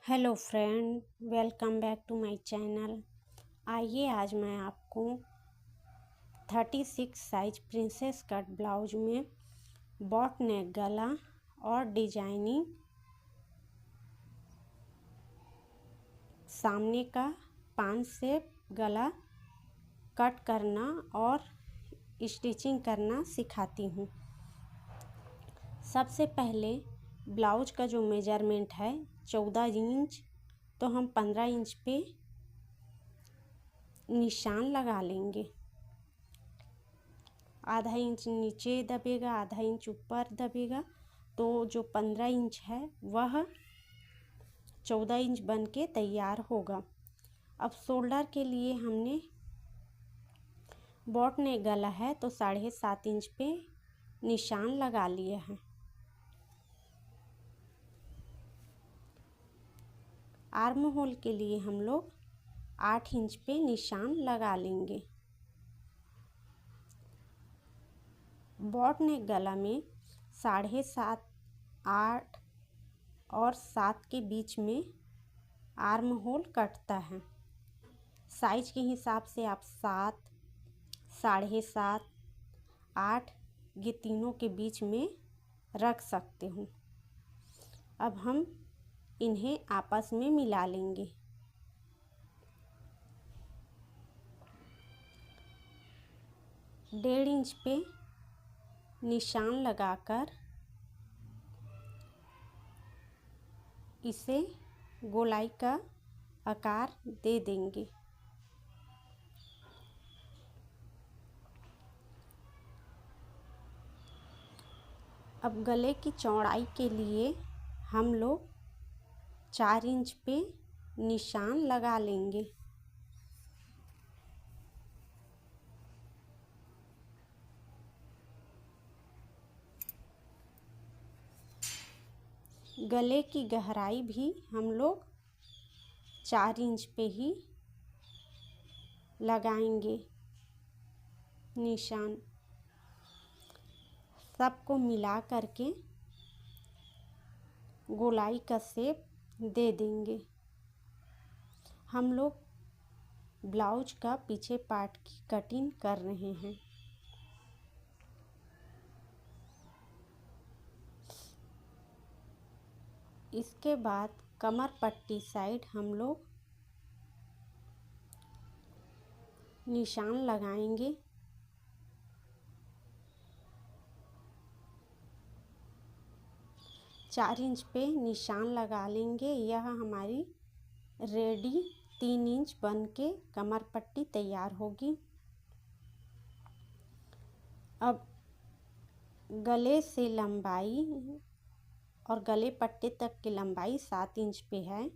Hello friend, welcome back to my channel. आइए आज मैं आपको 36 साइज प्रिंसेस कट ब्लाउज में बॉट नेक गला और डिजाइनिंग सामने का 5 शेप गला कट करना और स्टिचिंग करना सिखाती हूँ। सबसे पहले ब्लाउज का जो मेजरमेंट है 14 इंच, तो हम 15 इंच पे निशान लगा लेंगे। आधा इंच नीचे दबेगा, आधा इंच ऊपर दबेगा, तो जो 15 इंच है वह 14 इंच बन के तैयार होगा। अब शोल्डर के लिए हमने बॉट नेक गला है तो 7.5 इंच पे निशान लगा लिया है। आर्म होल के लिए हम लोग 8 इंच पे निशान लगा लेंगे। बॉट नेक गला में 7.5, 8 और 7 के बीच में आर्म होल कटता है। साइज के हिसाब से आप 7, 7.5, 8 ये तीनों के बीच में रख सकते हो। अब हम इन्हें आपस में मिला लेंगे। डेढ़ इंच पे निशान लगाकर इसे गोलाई का आकार दे देंगे। अब गले की चौड़ाई के लिए हम लोग 4 इंच पे निशान लगा लेंगे। गले की गहराई भी हम लोग 4 इंच पे ही लगाएंगे निशान। सबको मिला करके गोलाई का शेप दे देंगे। हम लोग ब्लाउज का पीछे पार्ट की कटिंग कर रहे हैं। इसके बाद कमर पट्टी साइड हम लोग निशान लगाएंगे। चार इंच पे निशान लगा लेंगे। यह हमारी रेडी 3 इंच बन के कमर पट्टी तैयार होगी। अब गले से लंबाई और गले पट्टे तक की लंबाई 7 इंच पे है,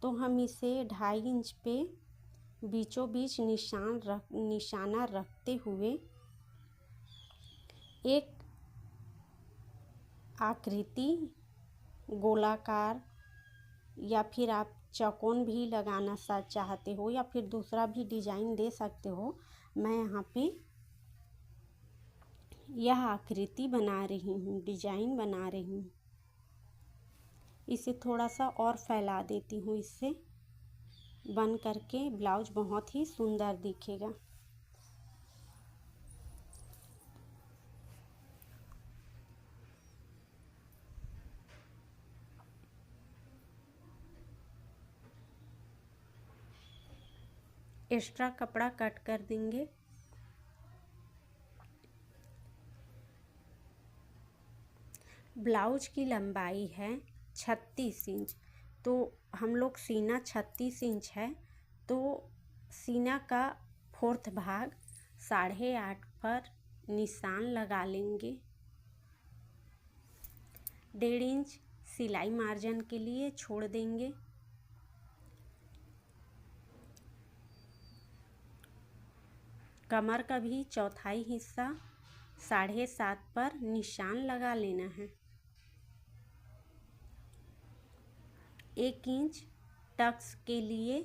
तो हम इसे 2.5 इंच पे बीचों बीच निशाना रखते हुए एक आकृति गोलाकार या फिर आप चौकोन भी लगाना चाहते हो या फिर दूसरा भी डिजाइन दे सकते हो। मैं यहाँ पे यह आकृति बना रही हूँ, डिजाइन बना रही हूँ। इसे थोड़ा सा और फैला देती हूँ, इससे बन करके ब्लाउज बहुत ही सुंदर दिखेगा। एक्स्ट्रा कपड़ा कट कर देंगे। ब्लाउज की लंबाई है 36 इंच, तो हम लोग सीना 36 इंच है, तो सीना का 4th भाग 8.5 पर निशान लगा लेंगे। 1.5 इंच सिलाई मार्जिन के लिए छोड़ देंगे। कमर का भी चौथाई हिस्सा 7.5 पर निशान लगा लेना है। 1 इंच टक्स के लिए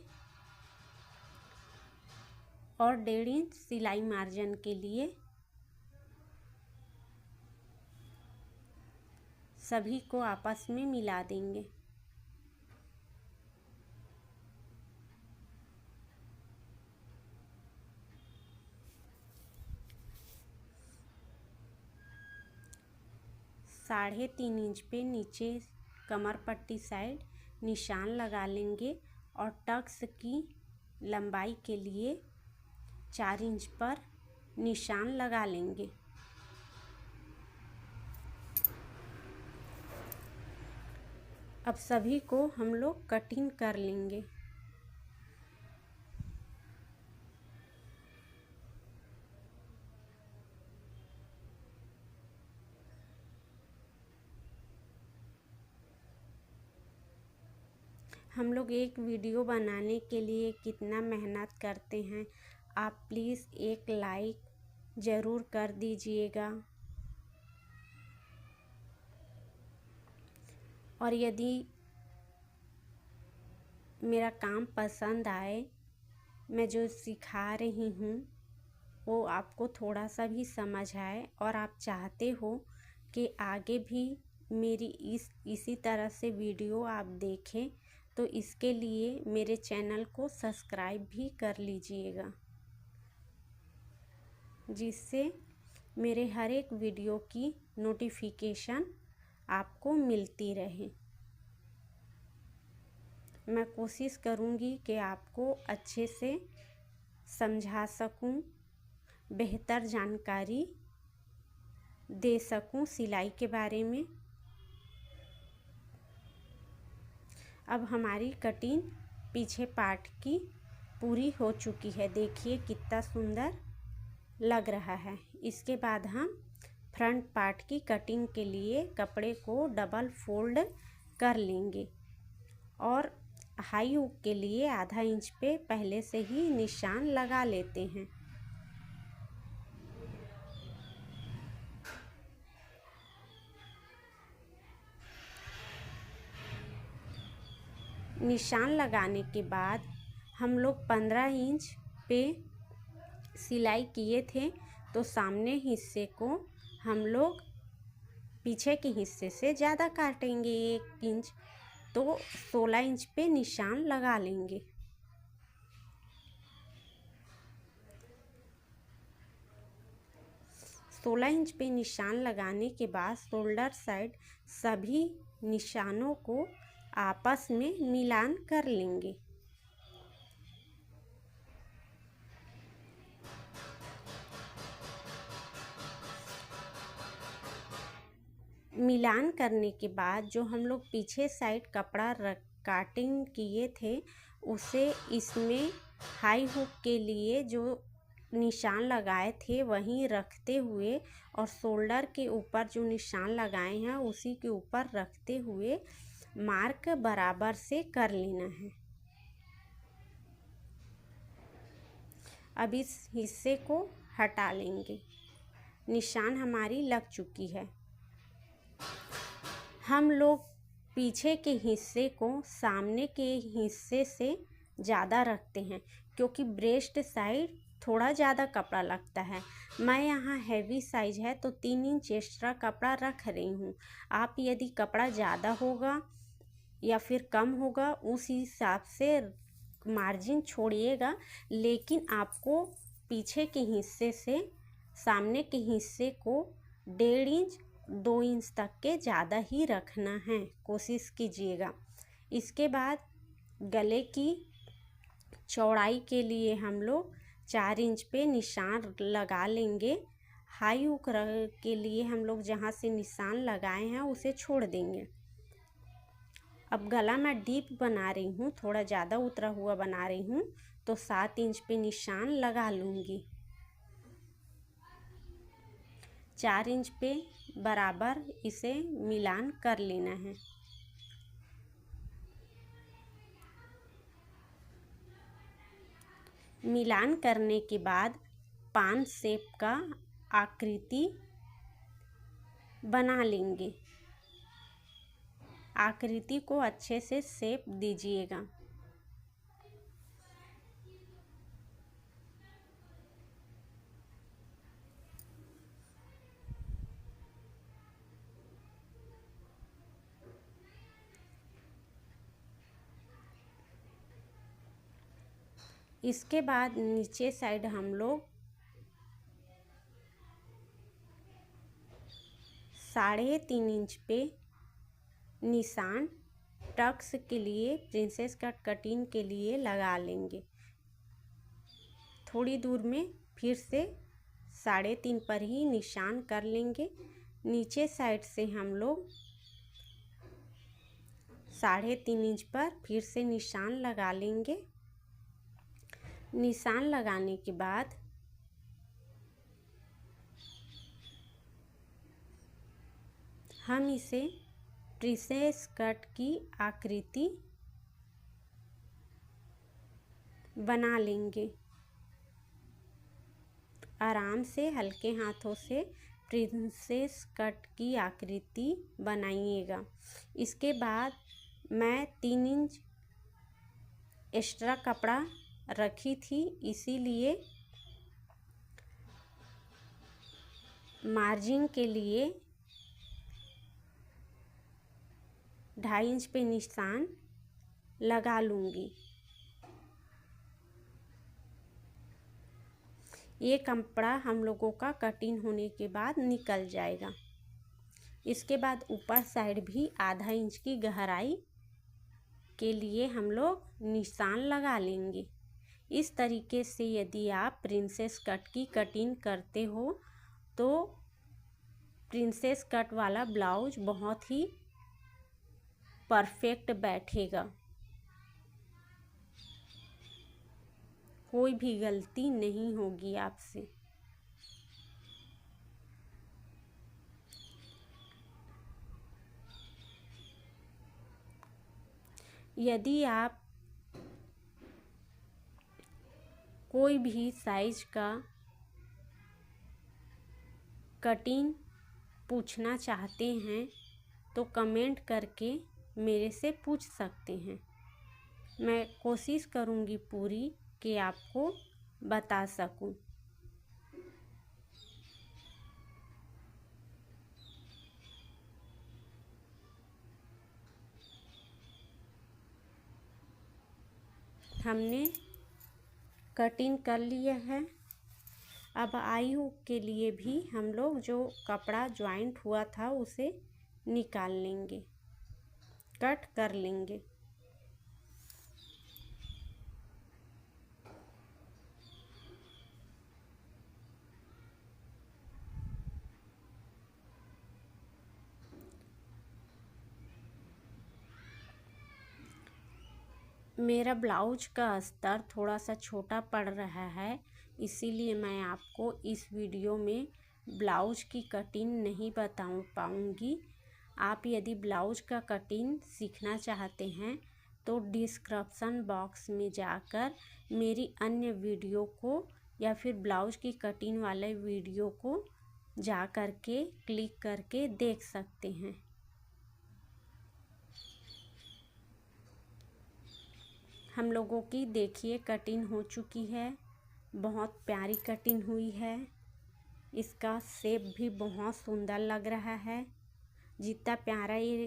और 1.5 इंच सिलाई मार्जिन के लिए सभी को आपस में मिला देंगे। 3.5 इंच पे नीचे कमर पट्टी साइड निशान लगा लेंगे और टक्स की लंबाई के लिए 4 इंच पर निशान लगा लेंगे। अब सभी को हम लोग कटिंग कर लेंगे। हम लोग एक वीडियो बनाने के लिए कितना मेहनत करते हैं, आप प्लीज़ एक लाइक ज़रूर कर दीजिएगा। और यदि मेरा काम पसंद आए, मैं जो सिखा रही हूँ वो आपको थोड़ा सा भी समझ आए और आप चाहते हो कि आगे भी मेरी इसी तरह से वीडियो आप देखें, तो इसके लिए मेरे चैनल को सब्सक्राइब भी कर लीजिएगा, जिससे मेरे हर एक वीडियो की नोटिफिकेशन आपको मिलती रहे। मैं कोशिश करूँगी कि आपको अच्छे से समझा सकूँ, बेहतर जानकारी दे सकूँ सिलाई के बारे में। अब हमारी कटिंग पीछे पार्ट की पूरी हो चुकी है। देखिए कितना सुंदर लग रहा है। इसके बाद हम फ्रंट पार्ट की कटिंग के लिए कपड़े को डबल फोल्ड कर लेंगे और हाई हुक के लिए आधा इंच पे पहले से ही निशान लगा लेते हैं। निशान लगाने के बाद हम लोग 15 इंच पे सिलाई किए थे, तो सामने हिस्से को हम लोग पीछे के हिस्से से ज़्यादा काटेंगे 1 इंच, तो 16 इंच पे निशान लगा लेंगे। सोलह इंच पे निशान लगाने के बाद शोल्डर साइड सभी निशानों को आपस में मिलान कर लेंगे। मिलान करने के बाद जो हम लोग पीछे साइड कपड़ा काटिंग किए थे, उसे इसमें हाई हुक के लिए जो निशान लगाए थे वहीं रखते हुए और शोल्डर के ऊपर जो निशान लगाए हैं उसी के ऊपर रखते हुए मार्क बराबर से कर लेना है। अब इस हिस्से को हटा लेंगे। निशान हमारी लग चुकी है। हम लोग पीछे के हिस्से को सामने के हिस्से से ज़्यादा रखते हैं, क्योंकि ब्रेस्ट साइड थोड़ा ज़्यादा कपड़ा लगता है। मैं यहाँ हैवी साइज है तो 3 इंच एक्स्ट्रा कपड़ा रख रही हूँ। आप यदि कपड़ा ज़्यादा होगा या फिर कम होगा उस हिसाब से मार्जिन छोड़िएगा, लेकिन आपको पीछे के हिस्से से सामने के हिस्से को 1.5 इंच 2 इंच तक के ज़्यादा ही रखना है, कोशिश कीजिएगा। इसके बाद गले की चौड़ाई के लिए हम लोग 4 इंच पे निशान लगा लेंगे। हाई हुक के लिए हम लोग जहाँ से निशान लगाए हैं उसे छोड़ देंगे। अब गला मैं डीप बना रही हूँ, थोड़ा ज़्यादा उतरा हुआ बना रही हूँ, तो 7 इंच पे निशान लगा लूँगी। 4 इंच पे बराबर इसे मिलान कर लेना है। मिलान करने के बाद 5 शेप का आकृति बना लेंगे। आकृति को अच्छे से शेप दीजिएगा। इसके बाद नीचे साइड हम लोग 3.5 इंच पे निशान टक्स के लिए, प्रिंसेस कट कटिंग के लिए लगा लेंगे। थोड़ी दूर में फिर से 3.5 पर ही निशान कर लेंगे। नीचे साइड से हम लोग 3.5 इंच पर फिर से निशान लगा लेंगे। निशान लगाने के बाद हम इसे प्रिंसेस कट की आकृति बना लेंगे। आराम से हल्के हाथों से प्रिंसेस कट की आकृति बनाइएगा। इसके बाद मैं 3 इंच एक्स्ट्रा कपड़ा रखी थी, इसीलिए मार्जिन के लिए 2.5 इंच पे निशान लगा लूँगी। ये कपड़ा हम लोगों का कटिंग होने के बाद निकल जाएगा। इसके बाद ऊपर साइड भी 1/2 इंच की गहराई के लिए हम लोग निशान लगा लेंगे। इस तरीके से यदि आप प्रिंसेस कट की कटिंग करते हो तो प्रिंसेस कट वाला ब्लाउज बहुत ही परफेक्ट बैठेगा। कोई भी गलती नहीं होगी आपसे। यदि आप कोई भी साइज का कटिंग पूछना चाहते हैं तो कमेंट करके मेरे से पूछ सकते हैं। मैं कोशिश करूँगी पूरी कि आपको बता सकूं। हमने कटिंग कर लिया है। अब आई हुक के लिए भी हम लोग जो कपड़ा ज्वाइंट हुआ था उसे निकाल लेंगे, कट कर लेंगे। मेरा ब्लाउज का अस्तर थोड़ा सा छोटा पड़ रहा है, इसीलिए मैं आपको इस वीडियो में ब्लाउज की कटिंग नहीं बता पाऊँगी। आप यदि ब्लाउज का कटिंग सीखना चाहते हैं तो डिस्क्रिप्शन बॉक्स में जाकर मेरी अन्य वीडियो को या फिर ब्लाउज की कटिंग वाले वीडियो को जा कर के क्लिक करके देख सकते हैं। हम लोगों की देखिए कटिंग हो चुकी है, बहुत प्यारी कटिंग हुई है। इसका शेप भी बहुत सुंदर लग रहा है। जितना प्यारा ये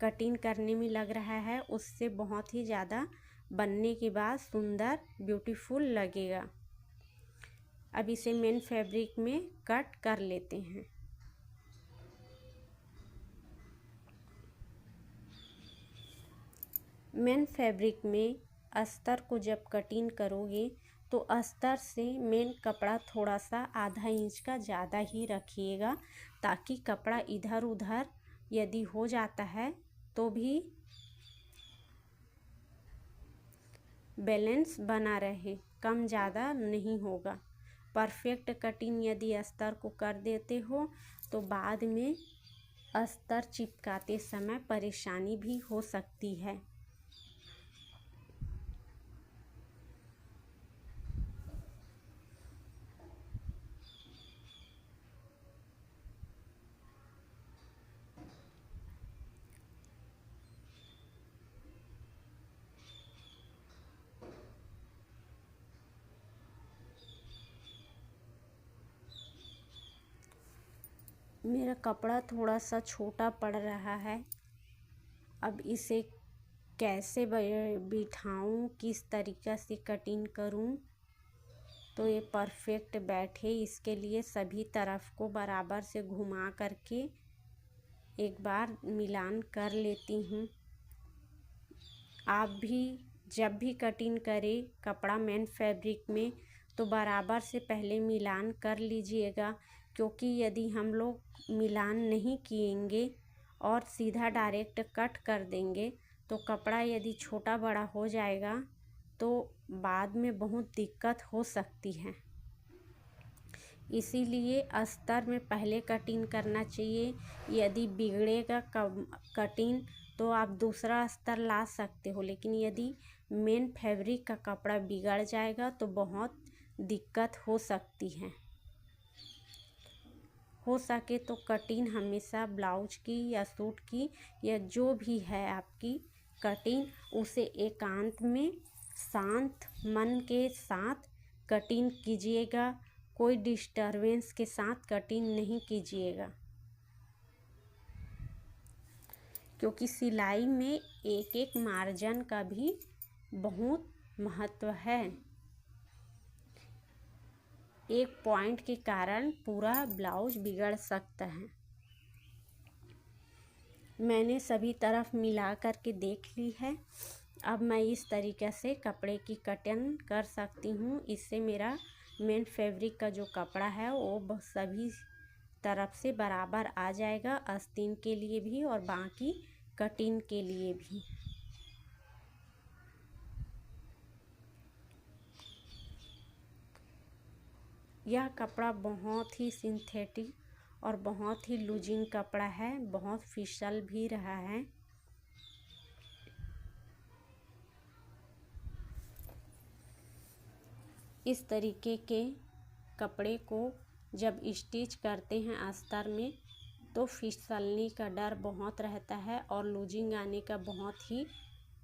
कटिंग करने में लग रहा है उससे बहुत ही ज़्यादा बनने के बाद सुंदर ब्यूटीफुल लगेगा। अब इसे मेन फैब्रिक में कट कर लेते हैं। मेन फैब्रिक में अस्तर को जब कटिंग करोगे तो अस्तर से मेन कपड़ा थोड़ा सा 1/2 इंच का ज़्यादा ही रखिएगा, ताकि कपड़ा इधर उधर यदि हो जाता है तो भी बैलेंस बना रहे, कम ज़्यादा नहीं होगा। परफेक्ट कटिंग यदि अस्तर को कर देते हो तो बाद में अस्तर चिपकाते समय परेशानी भी हो सकती है। मेरा कपड़ा थोड़ा सा छोटा पड़ रहा है। अब इसे कैसे बिठाऊं, किस तरीक़ा से कटिंग करूं तो ये परफेक्ट बैठे, इसके लिए सभी तरफ को बराबर से घुमा करके एक बार मिलान कर लेती हूँ। आप भी जब भी कटिंग करें कपड़ा मेन फैब्रिक में तो बराबर से पहले मिलान कर लीजिएगा, क्योंकि यदि हम लोग मिलान नहीं किएंगे और सीधा डायरेक्ट कट कर देंगे तो कपड़ा यदि छोटा बड़ा हो जाएगा तो बाद में बहुत दिक्कत हो सकती है। इसीलिए अस्तर में पहले कटिंग करना चाहिए। यदि बिगड़ेगा कटिंग तो आप दूसरा अस्तर ला सकते हो, लेकिन यदि मेन फैब्रिक का कपड़ा बिगड़ जाएगा तो बहुत दिक्कत हो सकती है। हो सके तो कटिंग हमेशा ब्लाउज की या सूट की या जो भी है आपकी कटिंग, उसे एकांत में शांत मन के साथ कटिंग कीजिएगा। कोई डिस्टरबेंस के साथ कटिंग नहीं कीजिएगा, क्योंकि सिलाई में एक एक मार्जिन का भी बहुत महत्व है। एक पॉइंट के कारण पूरा ब्लाउज बिगड़ सकता है। मैंने सभी तरफ मिला करके देख ली है। अब मैं इस तरीके से कपड़े की कटिंग कर सकती हूँ। इससे मेरा मेन फैब्रिक का जो कपड़ा है वो सभी तरफ से बराबर आ जाएगा, आस्तीन के लिए भी और बाकी कटिंग के लिए भी। यह कपड़ा बहुत ही सिंथेटिक और बहुत ही लूजिंग कपड़ा है, बहुत फिसल भी रहा है। इस तरीके के कपड़े को जब स्टिच करते हैं अस्तर में तो फिसलने का डर बहुत रहता है और लूजिंग आने का बहुत ही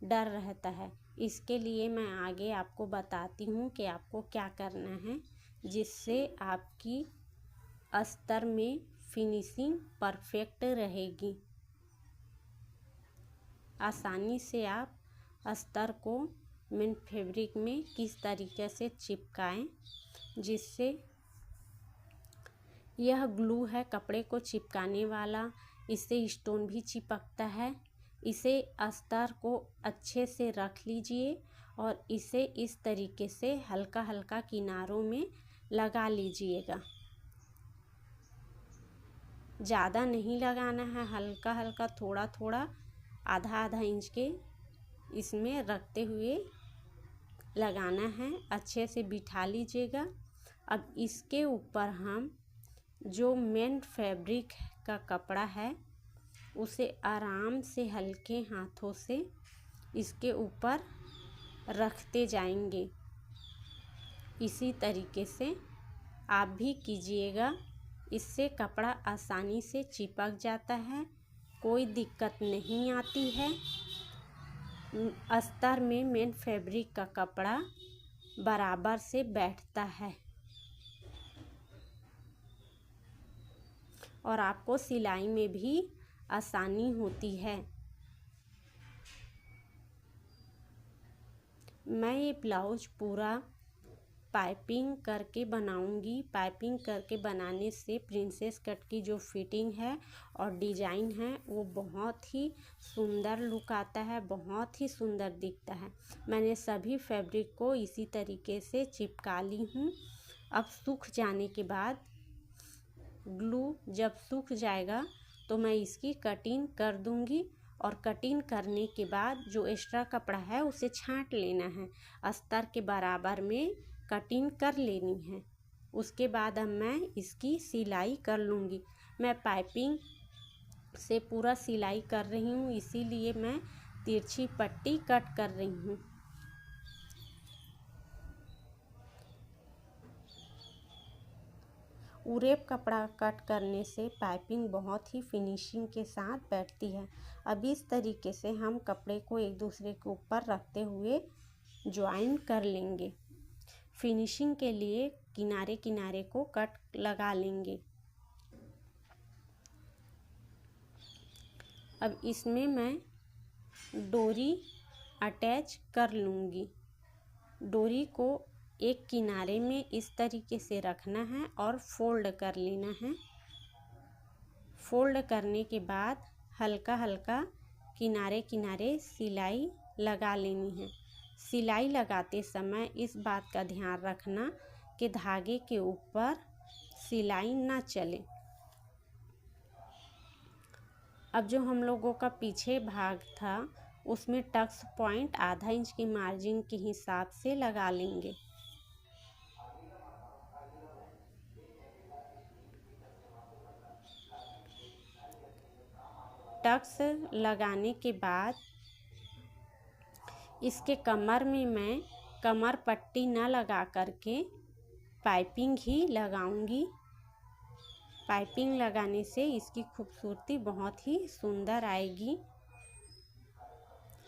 डर रहता है। इसके लिए मैं आगे आपको बताती हूँ कि आपको क्या करना है, जिससे आपकी अस्तर में फिनिशिंग परफेक्ट रहेगी। आसानी से आप अस्तर को मेन फैब्रिक में किस तरीके से चिपकाएं, जिससे यह ग्लू है कपड़े को चिपकाने वाला, इससे स्टोन भी चिपकता है। इसे अस्तर को अच्छे से रख लीजिए और इसे इस तरीके से हल्का हल्का किनारों में लगा लीजिएगा। ज़्यादा नहीं लगाना है, हल्का हल्का थोड़ा थोड़ा आधा आधा इंच के इसमें रखते हुए लगाना है। अच्छे से बिठा लीजिएगा। अब इसके ऊपर हम जो मेन फैब्रिक का कपड़ा है उसे आराम से हल्के हाथों से इसके ऊपर रखते जाएंगे। इसी तरीके से आप भी कीजिएगा, इससे कपड़ा आसानी से चिपक जाता है, कोई दिक्कत नहीं आती है। अस्तर में मेन फैब्रिक का कपड़ा बराबर से बैठता है और आपको सिलाई में भी आसानी होती है। मैं ये ब्लाउज पूरा पाइपिंग करके बनाऊंगी। पाइपिंग करके बनाने से प्रिंसेस कट की जो फिटिंग है और डिजाइन है वो बहुत ही सुंदर लुक आता है, बहुत ही सुंदर दिखता है। मैंने सभी फैब्रिक को इसी तरीके से चिपका ली हूँ। अब सूख जाने के बाद ग्लू जब सूख जाएगा तो मैं इसकी कटिंग कर दूंगी और कटिंग करने के बाद जो एक्स्ट्रा कपड़ा है उसे छांट लेना है। अस्तर के बराबर में कटिंग कर लेनी है। उसके बाद अब मैं इसकी सिलाई कर लूँगी। मैं पाइपिंग से पूरा सिलाई कर रही हूँ, इसीलिए मैं तिरछी पट्टी कट कर रही हूँ। उरेप कपड़ा कट करने से पाइपिंग बहुत ही फिनिशिंग के साथ बैठती है। अब इस तरीके से हम कपड़े को एक दूसरे के ऊपर रखते हुए ज्वाइन कर लेंगे। फिनिशिंग के लिए किनारे किनारे को कट लगा लेंगे। अब इसमें मैं डोरी अटैच कर लूँगी। डोरी को एक किनारे में इस तरीके से रखना है और फोल्ड कर लेना है। फोल्ड करने के बाद हल्का हल्का किनारे किनारे सिलाई लगा लेनी है। सिलाई लगाते समय इस बात का ध्यान रखना कि धागे के ऊपर सिलाई ना चले। अब जो हम लोगों का पीछे भाग था उसमें टक्स पॉइंट आधा इंच की मार्जिन के हिसाब से लगा लेंगे। टक्स लगाने के बाद इसके कमर में मैं कमर पट्टी ना लगा करके पाइपिंग ही लगाऊंगी। पाइपिंग लगाने से इसकी खूबसूरती बहुत ही सुंदर आएगी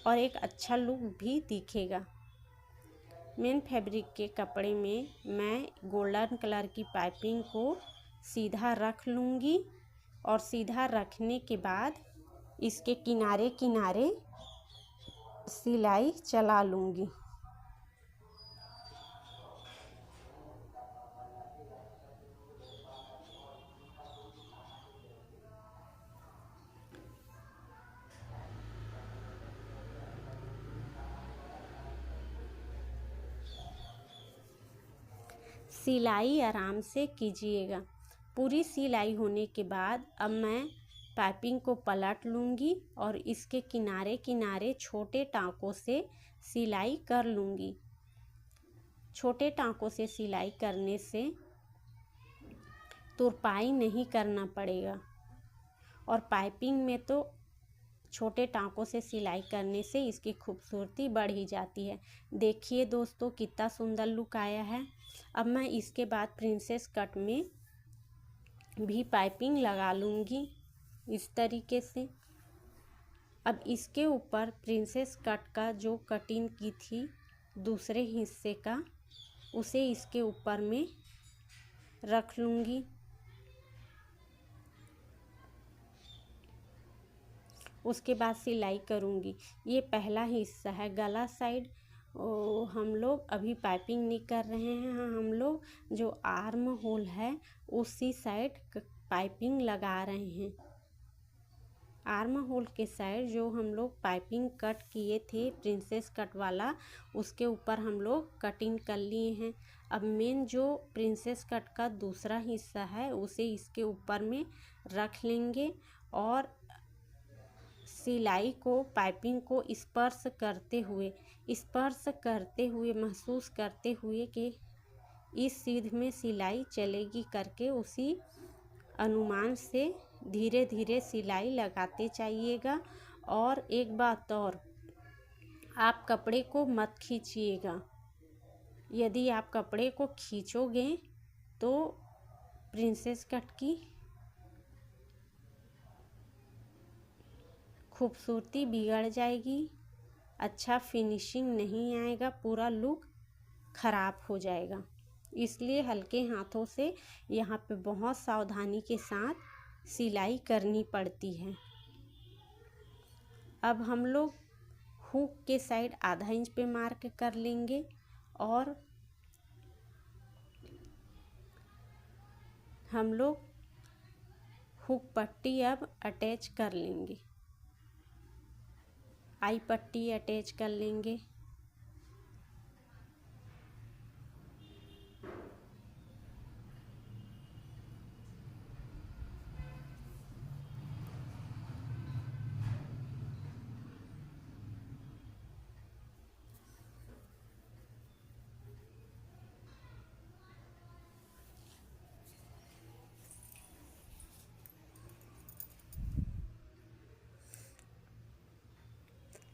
और एक अच्छा लुक भी दिखेगा। मेन फैब्रिक के कपड़े में मैं गोल्डन कलर की पाइपिंग को सीधा रख लूँगी और सीधा रखने के बाद इसके किनारे किनारे सिलाई चला लूँगी। सिलाई आराम से कीजिएगा। पूरी सिलाई होने के बाद अब मैं पाइपिंग को पलट लूँगी और इसके किनारे किनारे छोटे टाँकों से सिलाई कर लूँगी। छोटे टाँकों से सिलाई करने से तुरपाई नहीं करना पड़ेगा और पाइपिंग में तो छोटे टाँकों से सिलाई करने से इसकी खूबसूरती बढ़ ही जाती है। देखिए दोस्तों कितना सुंदर लुक आया है। अब मैं इसके बाद प्रिंसेस कट में भी पाइपिंग लगा लूँगी इस तरीके से। अब इसके ऊपर प्रिंसेस कट का जो कटिंग की थी दूसरे हिस्से का उसे इसके ऊपर में रख लूँगी। उसके बाद सिलाई करूँगी। ये पहला हिस्सा है गला साइड। हम लोग अभी पाइपिंग नहीं कर रहे हैं, हम लोग जो आर्म होल है उसी साइड पाइपिंग लगा रहे हैं। आर्म होल के साइड जो हम लोग पाइपिंग कट किए थे प्रिंसेस कट वाला उसके ऊपर हम लोग कटिंग कर लिए हैं। अब मेन जो प्रिंसेस कट का दूसरा हिस्सा है उसे इसके ऊपर में रख लेंगे और सिलाई को पाइपिंग को स्पर्श करते हुए महसूस करते हुए कि इस सीध में सिलाई चलेगी करके उसी अनुमान से धीरे धीरे सिलाई लगाते जाइएगा। और एक बात और, आप कपड़े को मत खींचिएगा। यदि आप कपड़े को खींचोगे तो प्रिंसेस कट की खूबसूरती बिगड़ जाएगी, अच्छा फिनिशिंग नहीं आएगा, पूरा लुक खराब हो जाएगा। इसलिए हल्के हाथों से यहाँ पे बहुत सावधानी के साथ सिलाई करनी पड़ती है। अब हम लोग हुक के साइड आधा इंच पे मार्क कर लेंगे और हम लोग हुक पट्टी अब अटैच कर लेंगे, आई पट्टी अटैच कर लेंगे।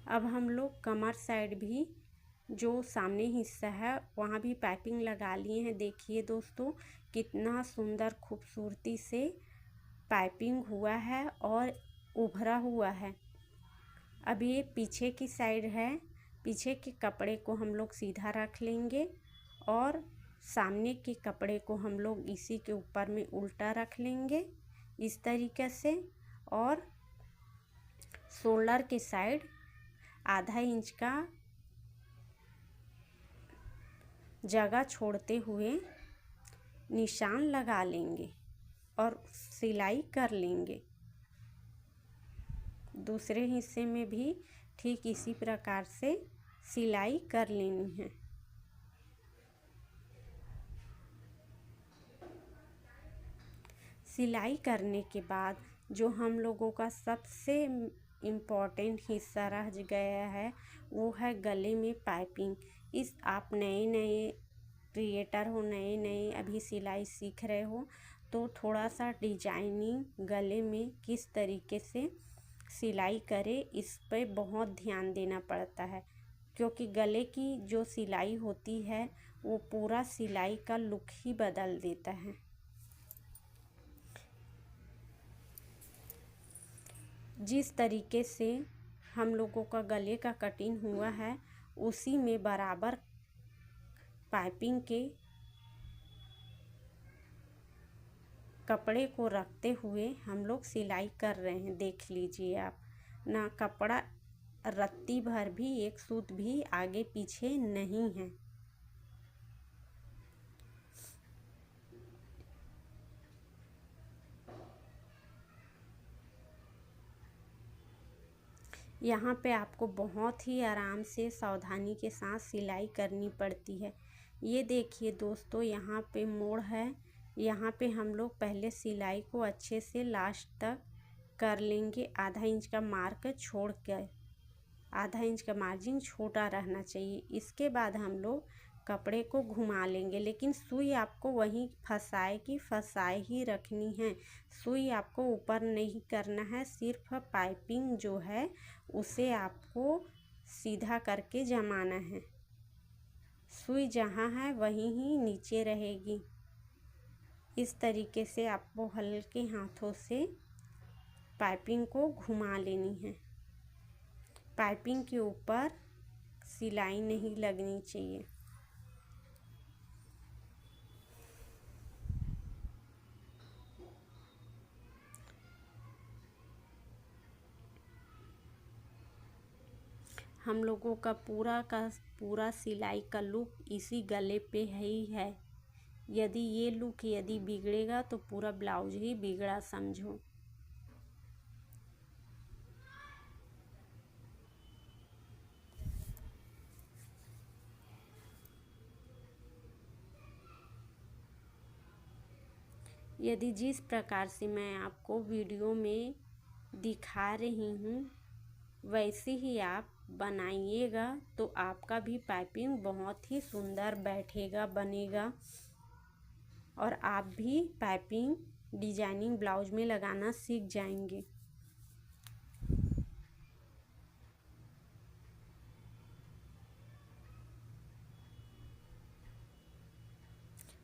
अब हम लोग कमर साइड भी जो सामने हिस्सा है वहाँ भी पाइपिंग लगा लिए हैं। देखिए दोस्तों कितना सुंदर खूबसूरती से पाइपिंग हुआ है और उभरा हुआ है। अब ये पीछे की साइड है, पीछे के कपड़े को हम लोग सीधा रख लेंगे और सामने के कपड़े को हम लोग इसी के ऊपर में उल्टा रख लेंगे इस तरीके से। और शोल्डर के साइड आधा इंच का जगह छोड़ते हुए निशान लगा लेंगे और सिलाई कर लेंगे। दूसरे हिस्से में भी ठीक इसी प्रकार से सिलाई कर लेनी है। सिलाई करने के बाद जो हम लोगों का सबसे इम्पोर्टेंट हिस्सा रह गया है वो है गले में पाइपिंग। इस आप नए क्रिएटर हो, नए अभी सिलाई सीख रहे हो, तो थोड़ा सा डिजाइनिंग गले में किस तरीके से सिलाई करें इस पे बहुत ध्यान देना पड़ता है, क्योंकि गले की जो सिलाई होती है वो पूरा सिलाई का लुक ही बदल देता है। जिस तरीके से हम लोगों का गले का कटिंग हुआ है उसी में बराबर पाइपिंग के कपड़े को रखते हुए हम लोग सिलाई कर रहे हैं। देख लीजिए आप, ना कपड़ा रत्ती भर भी, एक सूत भी आगे पीछे नहीं है। यहाँ पे आपको बहुत ही आराम से सावधानी के साथ सिलाई करनी पड़ती है। ये देखिए दोस्तों, यहाँ पे मोड़ है, यहाँ पे हम लोग पहले सिलाई को अच्छे से लास्ट तक कर लेंगे। आधा इंच का मार्क छोड़ कर, आधा इंच का मार्जिन छोटा रहना चाहिए। इसके बाद हम लोग कपड़े को घुमा लेंगे, लेकिन सुई आपको वहीं फंसाए ही रखनी है। सुई आपको ऊपर नहीं करना है, सिर्फ पाइपिंग जो है उसे आपको सीधा करके जमाना है। सुई जहाँ है वहीं ही नीचे रहेगी। इस तरीके से आपको हल्के हाथों से पाइपिंग को घुमा लेनी है। पाइपिंग के ऊपर सिलाई नहीं लगनी चाहिए। हम लोगों का पूरा सिलाई का लुक इसी गले पे ही है। यदि ये लुक बिगड़ेगा तो पूरा ब्लाउज ही बिगड़ा समझो। यदि जिस प्रकार से मैं आपको वीडियो में दिखा रही हूँ वैसे ही आप बनाइएगा तो आपका भी पाइपिंग बहुत ही सुंदर बैठेगा, बनेगा, और आप भी पाइपिंग डिजाइनिंग ब्लाउज में लगाना सीख जाएंगे।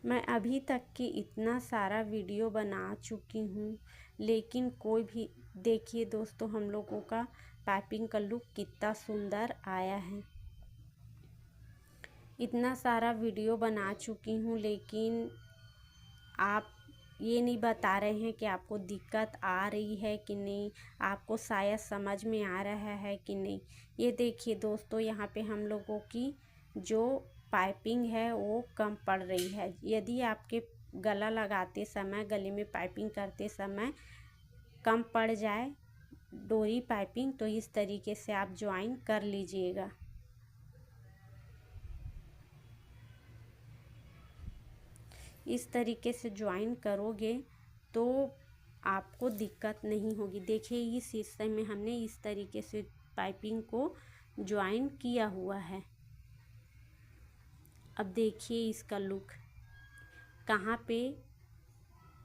मैं अभी तक की इतना सारा वीडियो बना चुकी हूँ, लेकिन कोई भी, देखिए दोस्तों, हम लोगों का पाइपिंग का लुक कितना सुंदर आया है। इतना सारा वीडियो बना चुकी हूँ, लेकिन आप ये नहीं बता रहे हैं कि आपको दिक्कत आ रही है कि नहीं, आपको शायद समझ में आ रहा है कि नहीं। ये देखिए दोस्तों, यहाँ पे हम लोगों की जो पाइपिंग है वो कम पड़ रही है। यदि आपके गला लगाते समय, गले में पाइपिंग करते समय कम पड़ जाए डोरी पाइपिंग, तो इस तरीके से आप ज्वाइन कर लीजिएगा। इस तरीके से ज्वाइन करोगे तो आपको दिक्कत नहीं होगी। देखिए इस हिस्से में हमने इस तरीके से पाइपिंग को ज्वाइन किया हुआ है। अब देखिए इसका लुक कहाँ पे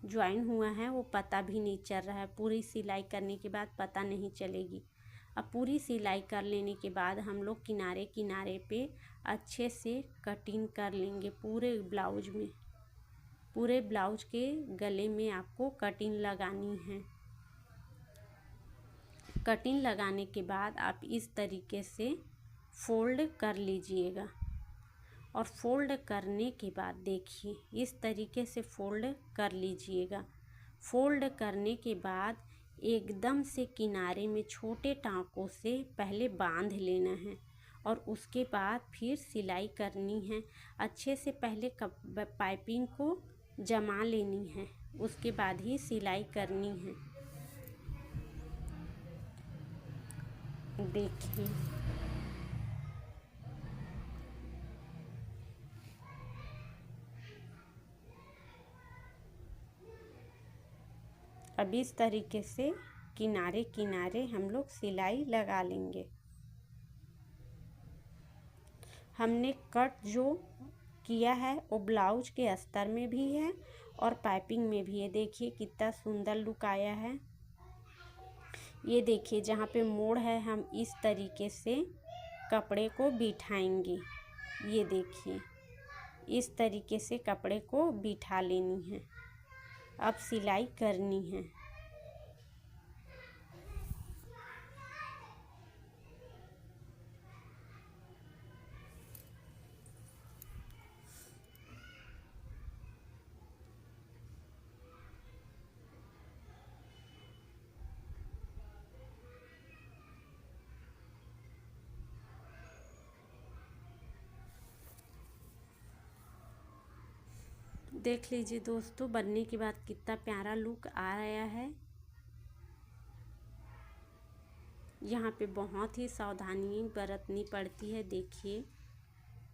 ज्वाइन हुआ है वो पता भी नहीं चल रहा है। पूरी सिलाई करने के बाद पता नहीं चलेगी। अब पूरी सिलाई कर लेने के बाद हम लोग किनारे किनारे पे अच्छे से कटिंग कर लेंगे। पूरे ब्लाउज में, पूरे ब्लाउज के गले में आपको कटिंग लगानी है। कटिंग लगाने के बाद आप इस तरीके से फोल्ड कर लीजिएगा, और फोल्ड करने के बाद देखिए इस तरीके से फोल्ड कर लीजिएगा। फोल्ड करने के बाद एकदम से किनारे में छोटे टाँकों से पहले बांध लेना है, और उसके बाद फिर सिलाई करनी है। अच्छे से पहले पाइपिंग को जमा लेनी है, उसके बाद ही सिलाई करनी है। देखिए अब इस तरीके से किनारे किनारे हम लोग सिलाई लगा लेंगे। हमने कट जो किया है वो ब्लाउज के अस्तर में भी है और पाइपिंग में भी है। देखिए कितना सुंदर लुक आया है। ये देखिए जहाँ पे मोड़ है हम इस तरीके से कपड़े को बिठाएंगे। ये देखिए इस तरीके से कपड़े को बिठा लेनी है। अब सिलाई करनी है। देख लीजिए दोस्तों बनने के बाद कितना प्यारा लुक आ रहा है। यहाँ पे बहुत ही सावधानी बरतनी पड़ती है। देखिए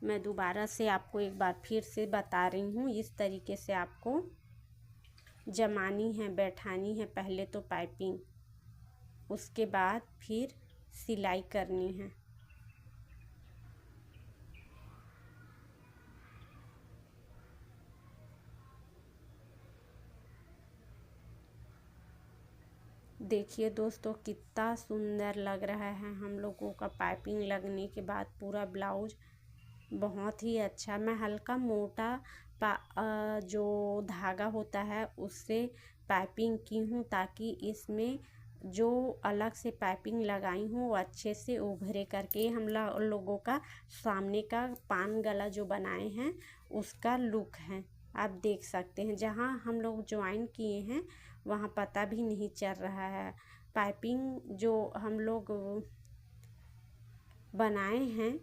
मैं दोबारा से आपको एक बार फिर से बता रही हूँ, इस तरीके से आपको जमानी है, बैठानी है। पहले तो पाइपिंग, उसके बाद फिर सिलाई करनी है। देखिए दोस्तों कितना सुंदर लग रहा है हम लोगों का पाइपिंग लगने के बाद पूरा ब्लाउज। बहुत ही अच्छा। मैं हल्का मोटा जो धागा होता है उससे पाइपिंग की हूँ ताकि इसमें जो अलग से पाइपिंग लगाई हूँ वो अच्छे से उभरे करके हम लोगों का सामने का पान गला जो बनाए हैं उसका लुक है। आप देख सकते हैं जहाँ हम लोग ज्वाइन किए हैं वहाँ पता भी नहीं चल रहा है। पाइपिंग जो हम लोग बनाए हैं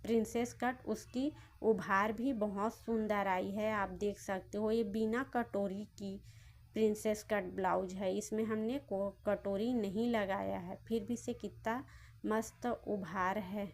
प्रिंसेस कट, उसकी उभार भी बहुत सुंदर आई है। आप देख सकते हो ये बिना कटोरी की प्रिंसेस कट ब्लाउज है। इसमें हमने कटोरी नहीं लगाया है, फिर भी से कितना मस्त उभार है।